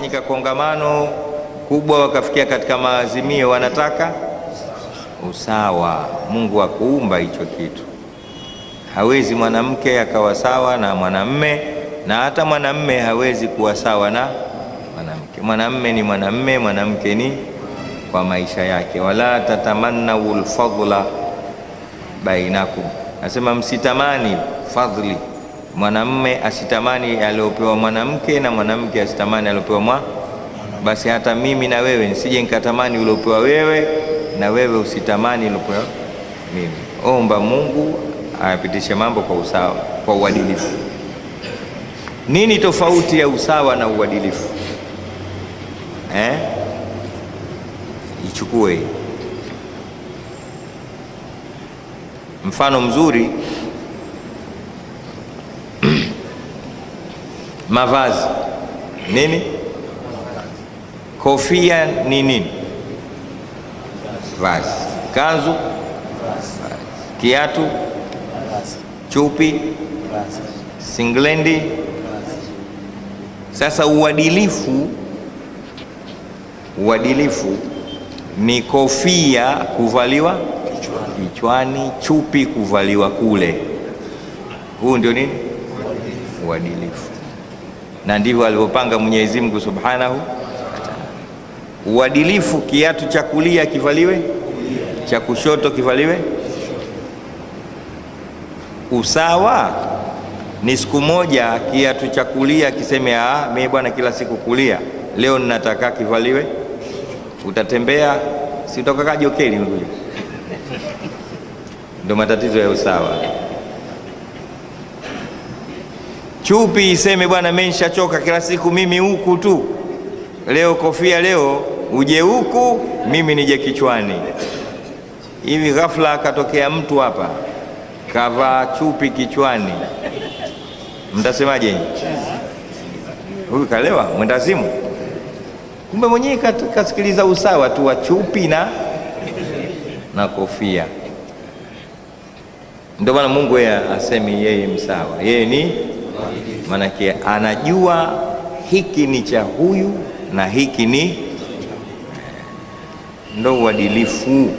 likafanyika kongamano kubwa, wakafikia katika maazimio, wanataka usawa. Mungu akuumba hicho kitu. Hawezi mwanamke akawa sawa na mwanamme, na hata mwanamme hawezi kuwa sawa na mwanamke. Mwanamme ni mwanamme, mwanamke ni kwa maisha yake. Wala tatamannau alfadla bainakum, nasema msitamani fadhli. Mwanamme asitamani aliopewa mwanamke na mwanamke asitamani aliopewa basi hata mimi na wewe nisije nikatamani uliopewa wewe na wewe usitamani uliopewa mimi. Omba Mungu ayapitishe mambo kwa usawa, kwa uadilifu. Nini tofauti ya usawa na uadilifu? Ichukue mfano mzuri. Mavazi nini? Kofia ni nini? Vazi. Kanzu, kiatu, chupi, singlendi. Sasa uadilifu ni kofia kuvaliwa kichwani, chupi kuvaliwa kule. Huu ndio nini? Uadilifu. Na ndivyo alivyopanga Mwenyezi Mungu Subhanahu wa Ta'ala. Uadilifu, kiatu cha kulia kivaliwe, cha kushoto kivaliwe. Usawa ni siku moja kiatu cha kulia kiseme mimi bwana kila siku kulia, leo ninataka kivaliwe. Utatembea si utoka jokeli mkuja. Ndio matatizo ya usawa. Chupi iseme bwana mimi nishachoka kila siku mimi huku tu, leo kofia, leo uje huku mimi nije kichwani. Hivi ghafla akatokea mtu hapa kavaa chupi kichwani, mtasemaje? Huyu kalewa, mwendazimu. Kumbe mwenyewe kasikiliza usawa tu wa chupi na kofia. Ndio maana Mungu yeye asemi yeye msawa, yeye ni manake anajua hiki ni cha huyu na hiki ni, ndo uadilifu.